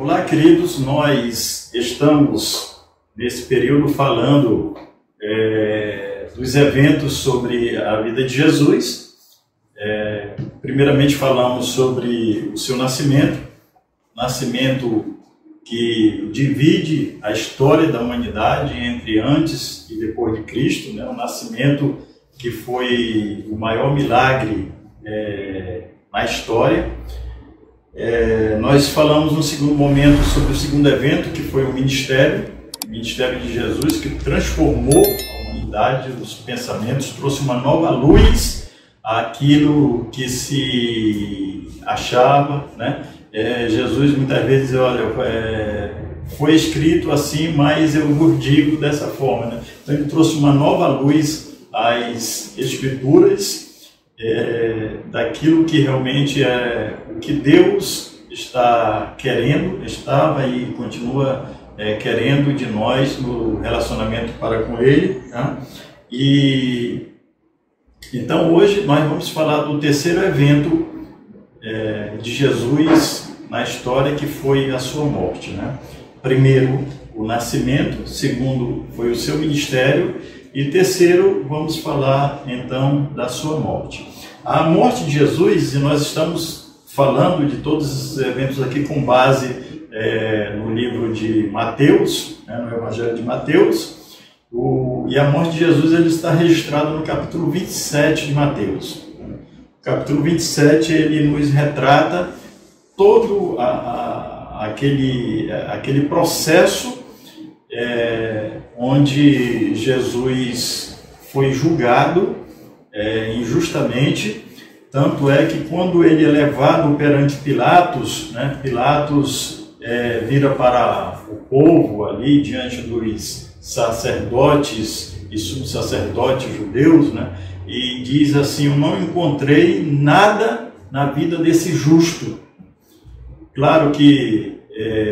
Olá, queridos, nós estamos nesse período falando dos eventos sobre a vida de Jesus. Primeiramente falamos sobre o seu nascimento que divide a história da humanidade entre antes e depois de Cristo, né? Um nascimento que foi o maior milagre na história. Nós falamos no segundo momento sobre o segundo evento, que foi o ministério de Jesus, que transformou a humanidade, os pensamentos, trouxe uma nova luz àquilo que se achava, né? Jesus muitas vezes, olha, foi escrito assim, mas eu vos digo dessa forma, né? Então ele trouxe uma nova luz às Escrituras, daquilo que realmente é o que Deus está querendo, estava e continua querendo de nós no relacionamento para com Ele, tá? E então hoje nós vamos falar do terceiro evento de Jesus na história, que foi a sua morte, né? Primeiro, o nascimento; segundo, foi o seu ministério; e terceiro, vamos falar então da sua morte. A morte de Jesus, e nós estamos falando de todos esses eventos aqui com base no livro de Mateus, né, no Evangelho de Mateus, e a morte de Jesus ele está registrada no capítulo 27 de Mateus. O capítulo 27 ele nos retrata todo aquele processo onde Jesus foi julgado injustamente. Tanto é que quando ele é levado perante Pilatos, né, Pilatos vira para o povo ali diante dos sacerdotes e subsacerdotes judeus, né, e diz assim: eu não encontrei nada na vida desse justo. Claro que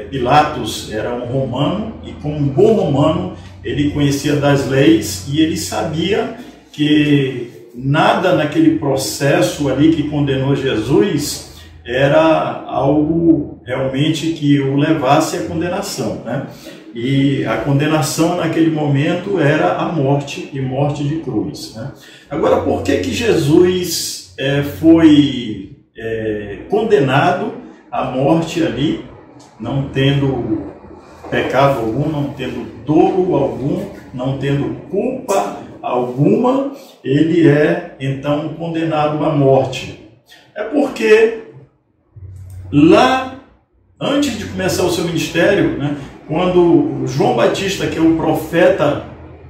Pilatos era um romano, e como um bom romano ele conhecia das leis, e ele sabia que nada naquele processo ali que condenou Jesus era algo realmente que o levasse à condenação, né? E a condenação naquele momento era a morte, e morte de cruz, né? Agora, por que Jesus foi condenado à morte ali, não tendo pecado algum, não tendo dolo algum, não tendo culpa alguma? Ele é então condenado à morte. É porque lá, antes de começar o seu ministério, né, quando João Batista, que é o profeta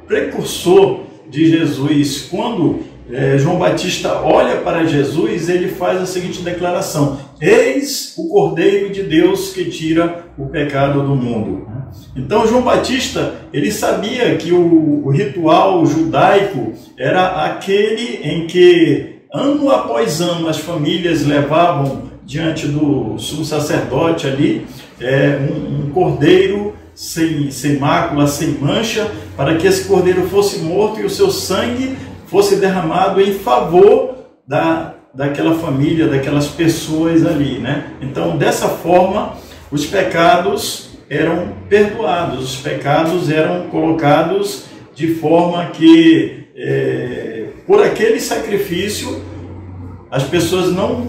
precursor de Jesus, quando João Batista olha para Jesus, ele faz a seguinte declaração: eis o Cordeiro de Deus que tira o pecado do mundo. Então João Batista, ele sabia que o ritual judaico era aquele em que ano após ano as famílias levavam diante do sumo sacerdote ali um cordeiro sem mácula, sem mancha, para que esse cordeiro fosse morto e o seu sangue fosse derramado em favor daquela família, daquelas pessoas ali, né? Então, dessa forma, os pecados eram perdoados, os pecados eram colocados de forma que, por aquele sacrifício, as pessoas não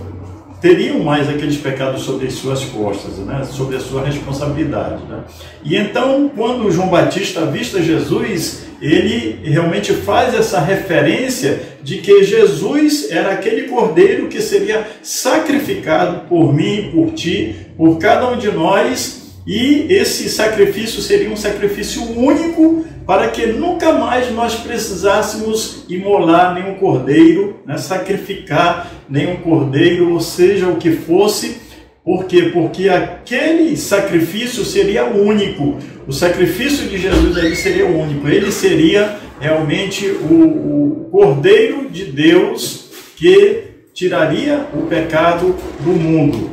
teriam mais aqueles pecados sobre as suas costas, né? Sobre a sua responsabilidade, né? E então, quando João Batista avista Jesus, ele realmente faz essa referência de que Jesus era aquele cordeiro que seria sacrificado por mim, por ti, por cada um de nós, e esse sacrifício seria um sacrifício único, para que nunca mais nós precisássemos imolar nenhum cordeiro, né, sacrificar nenhum cordeiro, ou seja, o que fosse. Por quê? Porque aquele sacrifício seria único. O sacrifício de Jesus ali seria único. Ele seria realmente o Cordeiro de Deus que tiraria o pecado do mundo.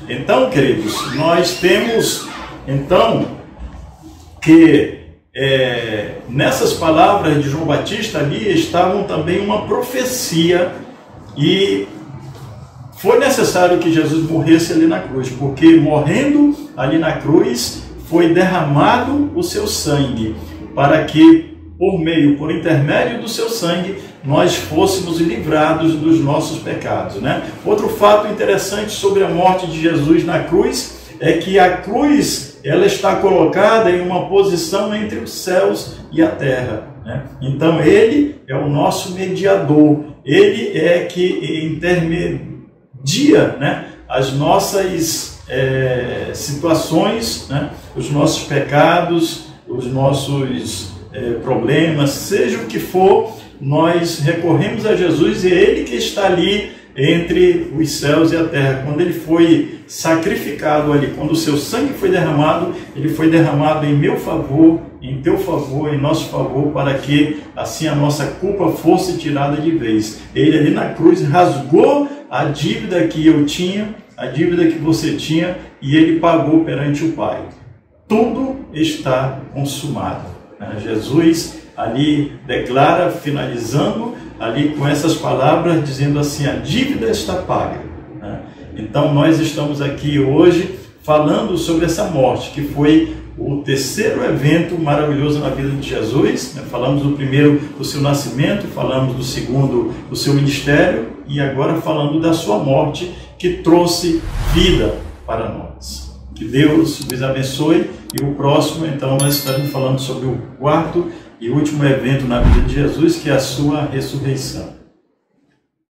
Então, queridos, nós temos então que nessas palavras de João Batista ali estavam também uma profecia, e foi necessário que Jesus morresse ali na cruz, porque morrendo ali na cruz foi derramado o seu sangue, para que por intermédio do seu sangue, nós fôssemos livrados dos nossos pecados, né? Outro fato interessante sobre a morte de Jesus na cruz é que a cruz, ela está colocada em uma posição entre os céus e a terra, né? Então ele é o nosso mediador, ele é que intermedia, né, as nossas situações, né, os nossos pecados, os nossos problemas, seja o que for, nós recorremos a Jesus e é ele que está ali entre os céus e a terra. Quando ele foi sacrificado ali, quando o seu sangue foi derramado, ele foi derramado em meu favor, em teu favor, em nosso favor, para que assim a nossa culpa fosse tirada de vez. Ele ali na cruz rasgou a dívida que eu tinha, a dívida que você tinha, e ele pagou perante o Pai. Tudo está consumado. Jesus ali declara, finalizando ali com essas palavras, dizendo assim: a dívida está paga. Então nós estamos aqui hoje falando sobre essa morte, que foi o terceiro evento maravilhoso na vida de Jesus. Falamos do primeiro, do seu nascimento, falamos do segundo, do seu ministério, e agora falando da sua morte, que trouxe vida para nós. Que Deus nos abençoe. E o próximo, então, nós estaremos falando sobre o quarto e último evento na vida de Jesus, que é a sua ressurreição.